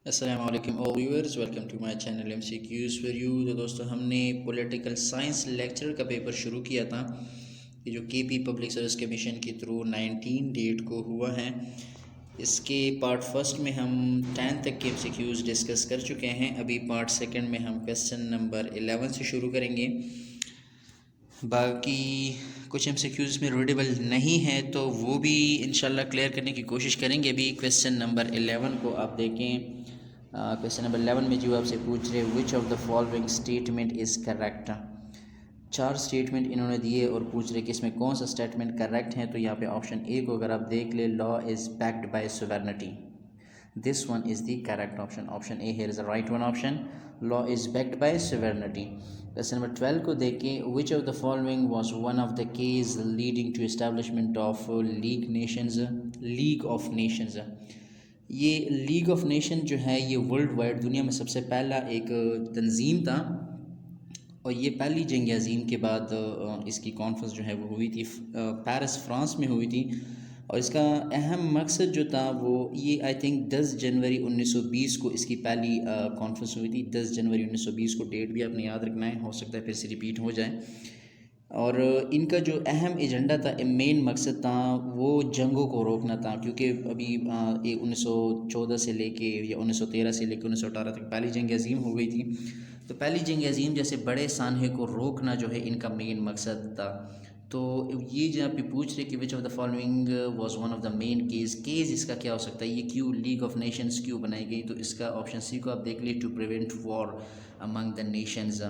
अस्सलाम वालेकुम all viewers, welcome to my channel MCQs for you. तो दोस्तों, हमने पॉलिटिकल साइंस लेक्चर का पेपर शुरू किया था, ये जो KP पब्लिक सर्विस कमीशन के थ्रू 19 डेट को हुआ है। इसके पार्ट फर्स्ट में हम 10 तक के MCQs डिस्कस कर चुके हैं। अभी पार्ट सेकंड में हम क्वेश्चन नंबर 11 से शुरू करेंगे। बाकी कुछ MCQs में रीडेबल नहीं है तो वो भी इंशाल्लाह क्लियर करने की कोशिश करेंगे। अभी क्वेश्चन नंबर 11 को आप देखें। क्वेश्चन नंबर 11 में जो आपसे पूछ रहे विच of the following statement is correct. 4 statement इन्होंने दिए और पूछ रहे कि इसमें कौन सा स्टेटमेंट करेक्ट है। तो यहाँ पे ऑप्शन ए को अगर आप देख ले, law is backed by sovereignty, this one is the correct option. Option A here is the right one option, law is backed by sovereignty. Question number 12 को देखें, which of the following was one of the case leading to establishment of League of Nations. ये League of Nation जो है ये world wide दुनिया में सबसे पहला एक तंजीम था और ये पहली जंग अज़ीम के बाद इसकी कॉन्फ्रेंस जो है वो हुई थी, पेरिस फ्रांस में हुई थी। और इसका अहम मकसद जो था वो ये आई थिंक 10 जनवरी 1920 को इसकी पहली कॉन्फ्रेंस हुई थी। 10 जनवरी 1920 को डेट भी आपने याद रखना है, हो सकता है फिर से रिपीट हो जाए। और इनका जो अहम एजेंडा था, मेन मकसद था, वो जंगों को रोकना था। क्योंकि अभी ये 1914 से लेके या 1913 से लेके 1918 तक पहली जंग अज़ीम हो गई थी। तो पहली जंग अज़ीम जैसे बड़े सानहे को रोकना जो है इनका मेन मकसद था। तो ये जो आप पूछ रहे कि विच of the following was one of the main case इसका क्या हो सकता है, ये क्यों लीग ऑफ नेशंस क्यों बनाई गई। तो इसका ऑप्शन सी को आप देख लिए, to prevent war among the nations.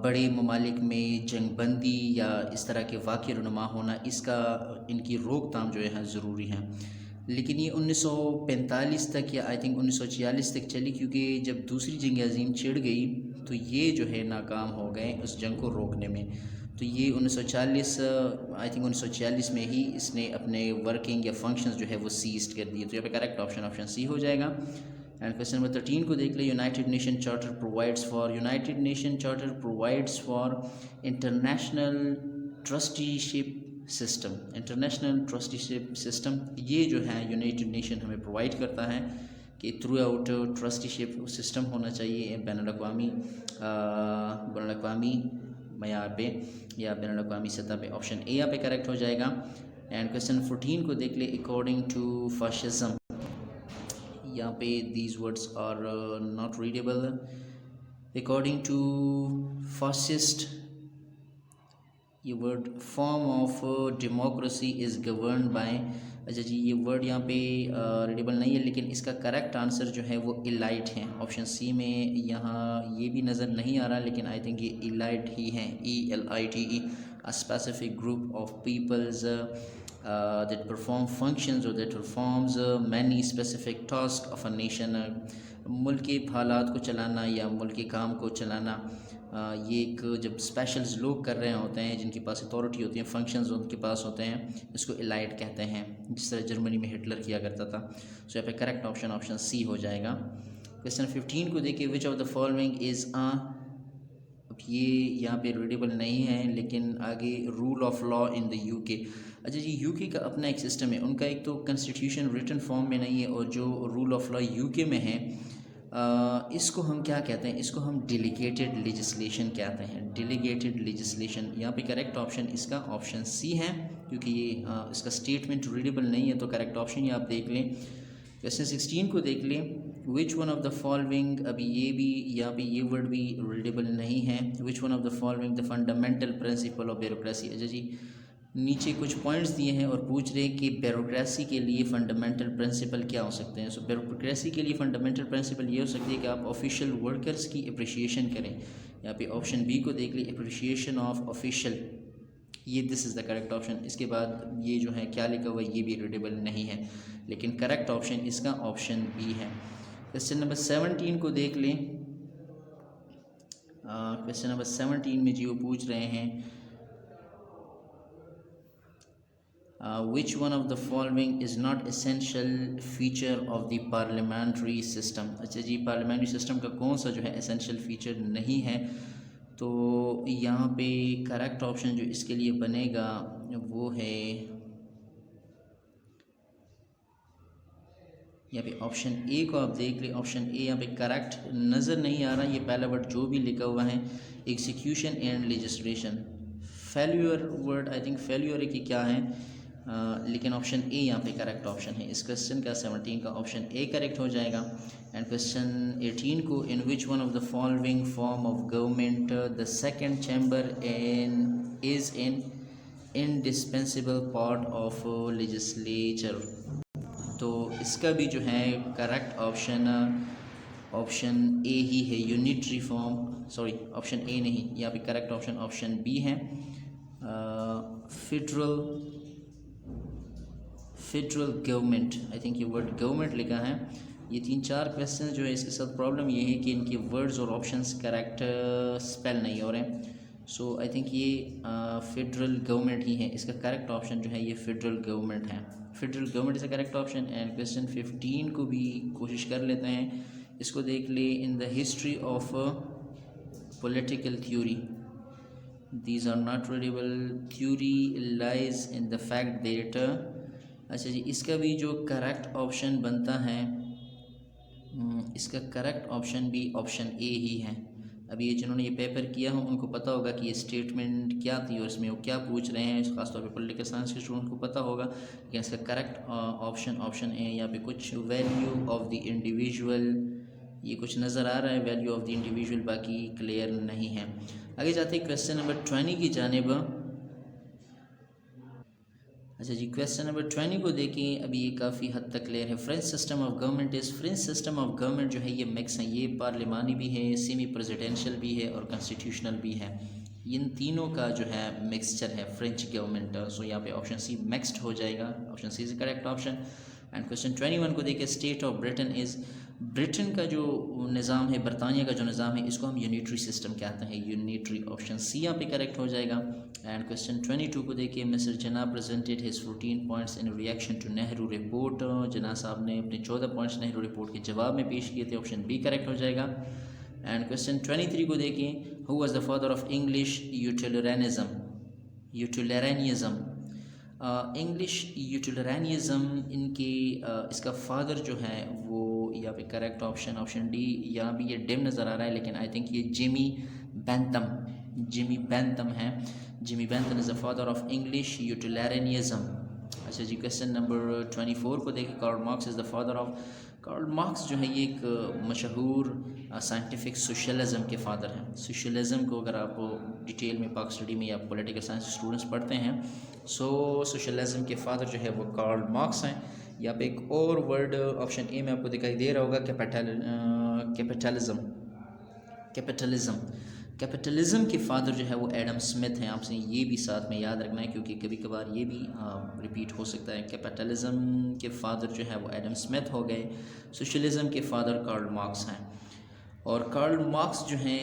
बड़े ममालिक में जंगबंदी या इस तरह के वाक़े रुनुमा होना, इसका इनकी रोकथाम जो है ज़रूरी है। लेकिन ये 1945 तक या आई थिंक 1946 तक चली, क्योंकि जब दूसरी जंग अज़ीम छिड़ गई तो ये जो है नाकाम हो गए उस जंग को रोकने में। तो ये 1940 आई थिंक 1946 में ही इसने अपने वर्किंग या फंक्शंस जो है वो सीज्ड कर दिए। तो यहाँ पे करेक्ट ऑप्शन ऑप्शन सी हो जाएगा। एंड क्वेश्चन नंबर 13 को देख ले, United nation charter provides for international trusteeship system. International trusteeship system ये जो है यूनाइटेड नेशन हमें प्रोवाइड करता है कि थ्रू आउट ट्रस्टीशिप सिस्टम होना चाहिए बैनुल अक़वामी मयार पे या बैनुल अक़वामी सतह पे। ऑप्शन ए यहाँ पे करेक्ट हो जाएगा। एंड क्वेश्चन 14 को देख ले, अकॉर्डिंग टू फाशिज्म, यहाँ पे these words are not readable. According to fascist, ये word form of democracy is govern by, अच्छा जी ये वर्ड यहाँ पे रीडेबल नहीं है, लेकिन इसका करेक्ट आंसर जो है वो इलाइट है। ऑप्शन सी में यहाँ ये भी नज़र नहीं आ रहा, लेकिन आई थिंक ये इलाइट ही है, ELITE, a specific group of peoples that perform functions or that performs many specific tasks of a nation। मुल्क के हालात को चलाना या मुल्क के काम को चलाना, ये एक जब स्पेशल्स लोग कर रहे होते हैं, जिनके पास अथॉरिटी होती है, फंक्शंस उनके पास होते हैं, इसको इलाइट कहते हैं, जिस तरह जर्मनी में हिटलर किया करता था। सो यहाँ पे करेक्ट ऑप्शन ऑप्शन सी हो जाएगा। क्वेश्चन 15 को देखिए, विच ऑफ द फॉलोइंग इज़ अब ये यहाँ पे रीडेबल नहीं है, लेकिन आगे rule of law in the UK। अच्छा जी, UK का अपना एक सिस्टम है, उनका एक तो कॉन्स्टिट्यूशन रिटन फॉर्म में नहीं है, और जो रूल ऑफ लॉ UK में है इसको हम क्या कहते हैं, इसको हम डेलीगेटेड लेजिस्लेशन कहते हैं। डेलीगेटेड लेजिस्लेशन, यहाँ पे करेक्ट ऑप्शन इसका ऑप्शन सी है, क्योंकि ये इसका स्टेटमेंट रीडेबल नहीं है। तो करेक्ट ऑप्शन ये आप देख लें। क्वेश्चन 16 को देख लें, विच वन ऑफ द फॉलोइंग, अभी ये भी यहाँ पे ये वर्ड भी रीडेबल नहीं है। विच one of the following the fundamental principle of bureaucracy. अच्छा जी, नीचे कुछ पॉइंट्स दिए हैं और पूछ रहे हैं कि ब्यूरोक्रेसी के लिए फ़ंडामेंटल प्रिंसिपल क्या हो सकते हैं। सो ब्यूरोक्रेसी के लिए फ़ंडामेंटल प्रिंसिपल ये हो सकती है कि आप ऑफिशियल वर्कर्स की अप्रिशिएशन करें। यहाँ पे ऑप्शन बी को देख ली, अप्रिशिएशन ऑफ ऑफिशियल, ये this is the correct option. इसके बाद ये जो है क्या लिखा हुआ है ये भी रीडेबल नहीं है, लेकिन करेक्ट ऑप्शन इसका ऑप्शन बी है। क्वेश्चन नंबर 17 को देख लें। क्वेश्चन नंबर 17 में जी वो पूछ रहे हैं which one of the following is not essential feature of the parliamentary system। अच्छा जी, पार्लियामेंट्री सिस्टम का कौन सा जो है एसेंशियल फीचर नहीं है। तो यहाँ पे करेक्ट ऑप्शन जो इसके लिए बनेगा वो है, यहाँ पे ऑप्शन ए को आप देख लें, ऑप्शन ए यहाँ पे करेक्ट नज़र नहीं आ रहा, ये पहला वर्ड जो भी लिखा हुआ है execution and legislation. Failure word I think failure है कि क्या है, लेकिन ऑप्शन ए यहाँ पे करेक्ट ऑप्शन है। इस क्वेश्चन का 17 का ऑप्शन ए करेक्ट हो जाएगा। एंड क्वेश्चन 18 को, in which one of the following form of government the second chamber is an indispensable part of legislature. तो इसका भी जो है करेक्ट ऑप्शन ऑप्शन ए ही है, unitary form, sorry option A नहीं, यहाँ पे करेक्ट ऑप्शन ऑप्शन बी है, फेडरल गवर्नमेंट। आई थिंक ये वर्ड गवर्नमेंट लिखा है। ये 3-4 क्वेश्चन जो है इसके साथ प्रॉब्लम ये है कि इनके वर्ड्स और ऑप्शंस करेक्ट स्पेल नहीं हो रहे हैं। सो आई थिंक ये फेडरल गवर्नमेंट ही है, इसका करेक्ट ऑप्शन जो है ये फेडरल गवर्नमेंट है। Federal government is the correct option. And question 15 को भी कोशिश कर लेते हैं, इसको देख ले। In the history of political theory these are not readable theory lies in the fact that, अच्छा जी, इसका भी जो करेक्ट ऑप्शन बनता है, इसका करेक्ट ऑप्शन भी ऑप्शन ए ही है। अभी ये जिन्होंने ये पेपर किया हो उनको पता होगा कि ये स्टेटमेंट क्या थी और इसमें वो क्या पूछ रहे हैं, खासतौर पे पॉलिटिकल साइंस के स्टूडेंट को पता होगा। लेकिन इसका करेक्ट ऑप्शन ऑप्शन ए। यहाँ पे कुछ वैल्यू ऑफ द इंडिविजुअल ये कुछ नज़र आ रहा है, वैल्यू ऑफ द इंडिविजुअल बाकी क्लियर नहीं है। आगे जाते हैं क्वेश्चन नंबर 20 की जानिब। अच्छा जी, क्वेश्चन नंबर 20 को देखें, अभी ये काफ़ी हद तक क्लियर है। French system of government is, French system of government जो है ये मिक्स है, ये पार्लिमानी भी है, सेमी प्रेसिडेंशियल भी है और कॉन्स्टिट्यूशनल भी है। इन तीनों का जो है मिक्सचर है फ्रेंच गवर्नमेंट। सो यहाँ पे ऑप्शन सी मिक्सड हो जाएगा, option C is correct option. And question 21 को देखें, state of Britain is, Britain का जो निज़ाम है, बरतानिया का जो निज़ाम है, इसको हम यूनिटरी सिस्टम कहते हैं, यूनिटरी। ऑप्शन सी यहाँ पे करेक्ट हो जाएगा। एंड क्वेश्चन 22 को देखिए, mister Jinnah presented his 14 points in reaction to Nehru report. Jinnah साहब ने अपने 14 पॉइंट्स नेहरू रिपोर्ट के जवाब में पेश किए थे, ऑप्शन बी करेक्ट हो जाएगा। एंड क्वेश्चन 23 को देखिए, who was the father of English utilitarianism, English utilitarianism इनके इसका फादर जो है वो यहाँ पे करेक्ट ऑप्शन ऑप्शन डी। यहाँ भी ये डिम नज़र आ रहा है लेकिन आई थिंक ये जिमी बेंथम है। Jimmy Bentham is the father of English utilitarianism. अच्छा जी, क्वेश्चन नंबर 24 को देखिए, Karl Marx is the father of, Karl Marx जो है ये एक मशहूर साइंटिफिक सोशलिज़म के फादर हैं। सोशलिज़म को अगर आप डिटेल में पाक स्टडी में या पॉलिटिकल साइंस स्टूडेंट्स पढ़ते हैं, सो सोशलिज़म के फादर जो है वो कार्ल मार्क्स हैं। यहाँ पे एक और वर्ड ऑप्शन ए में आपको दिखाई दे रहा होगा, कैपिटलिज्म के फादर जो है वो एडम स्मिथ हैं। आपसे ये भी साथ में याद रखना है क्योंकि कभी कभार ये भी रिपीट हो सकता है। कैपिटलिज्म के फादर जो है वो एडम स्मिथ हो गए, सोशलिज़म के फादर कार्ल मार्क्स हैं। और कार्ल मार्क्स जो हैं,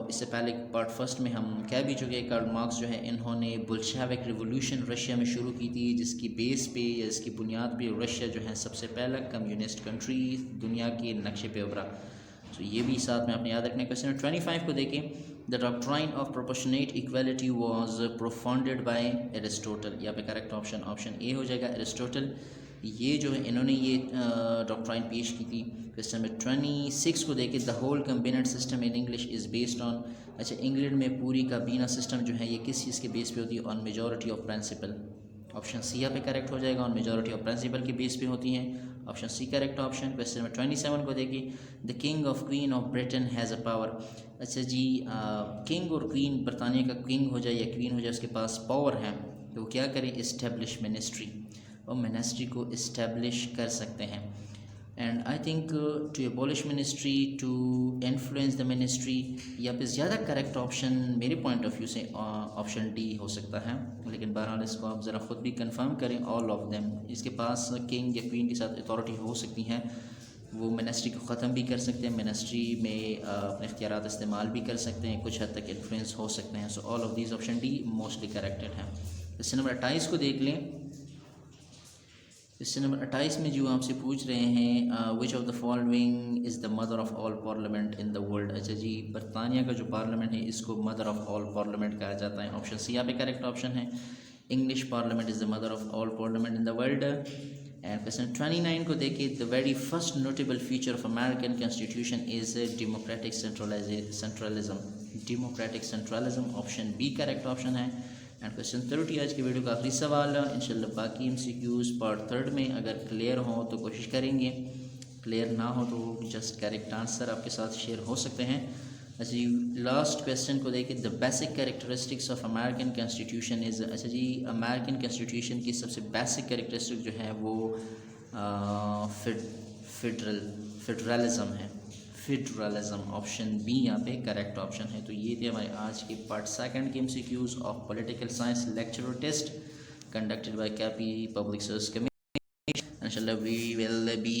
इससे पहले पार्ट फर्स्ट में हम कह भी चुके हैं, कार्ल मार्क्स जो है इन्होंने बोल्शेविक रिवॉल्यूशन रशिया में शुरू की थी, जिसकी बेस पे या इसकी बुनियाद पे रशिया जो है सबसे पहला कम्युनिस्ट कंट्री दुनिया के नक्शे पे उभरा। तो ये भी साथ में आपने याद रखना है। क्वेश्चन 25 को देखें, the doctrine of proportionate equality was propounded by Aristotle. यहाँ पे करेक्ट ऑप्शन ऑप्शन ए हो जाएगा, एरिस्टोटल। ये जो है इन्होंने ये डॉक्ट्राइन पेश की थी। क्वेश्चन नंबर 26 को देखें, the whole cabinet system in English is based on, अच्छा इंग्लैंड में पूरी काबीना सिस्टम जो है ये किस चीज़ के बेस पे होती है, on majority of principle. Option C यहाँ पे करेक्ट हो जाएगा, ऑन मेजॉरिटी ऑफ प्रिंसिपल के बेस पे होती हैं, option C correct option. Question number 27 को देखिए, the king of queen of Britain has a power. अच्छा जी, किंग और क्वीन, बरतानिया का किंग हो जाए या क्वीन हो जाए, उसके पास पावर है तो वो क्या करें, इस्टेब्लिश मिनिस्ट्री, और मिनिस्ट्री को इस्टेब्लिश कर सकते हैं। And I think to abolish ministry, to influence the ministry, या फिर ज़्यादा करेक्ट ऑप्शन मेरे पॉइंट ऑफ व्यू से ऑप्शन डी हो सकता है, लेकिन बहरहाल इसको आप ज़रा ख़ुद भी कंफर्म करें। ऑल ऑफ देम, इसके पास किंग या क्वीन के साथ अथॉरिटी हो सकती हैं, वो मिनिस्ट्री को ख़त्म भी कर सकते हैं, मिनिस्ट्री में अपने इख्तियारात इस्तेमाल भी कर सकते हैं, कुछ हद तक इन्फ्लुएंस हो सकते हैं। So all of these option D mostly corrected है। क्वेश्चन नंबर 28 को देख लें। क्वेश्चन नंबर 28 में जो आपसे पूछ रहे हैं, विच of the following is the mother of all parliament in the world. अच्छा जी, बरतानिया का जो पार्लियामेंट है इसको मदर ऑफ ऑल पार्लियामेंट कहा जाता है। ऑप्शन सी यहाँ पे करेक्ट ऑप्शन है, English parliament is the mother of all parliament in the world. And question 29 को देखिए, the very first notable feature of American constitution is democratic centralism. Democratic centralism, option B correct option है। And question 30 आज की video का आखिरी सवाल है। इंशाल्लाह बाकी MCQs पार्ट 3 में अगर क्लियर हो तो कोशिश करेंगे, क्लियर ना हो तो जस्ट करेक्ट आंसर आपके साथ शेयर हो सकते हैं। अच्छा जी, लास्ट क्वेश्चन को देखिए, the basic characteristics of American constitution is. अच्छा जी, अमेरिकन कॉन्स्टिट्यूशन की सबसे बेसिक कैरेक्टरिस्टिक जो है वो फेडरलिज्म है। फेडरलिज्म, ऑप्शन बी यहाँ पे करेक्ट ऑप्शन है। तो ये थे हमारे आज के पार्ट 2 के MCQs of political science lecture और test conducted by KP public service commission. इंशाल्लाह we will be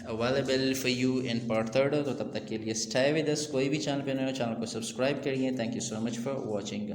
available for you in part 3। तो तब तक के लिए स्टे विद अस। कोई भी चैनल पे नए हो, चैनल को सब्सक्राइब करिए। Thank you so much for watching.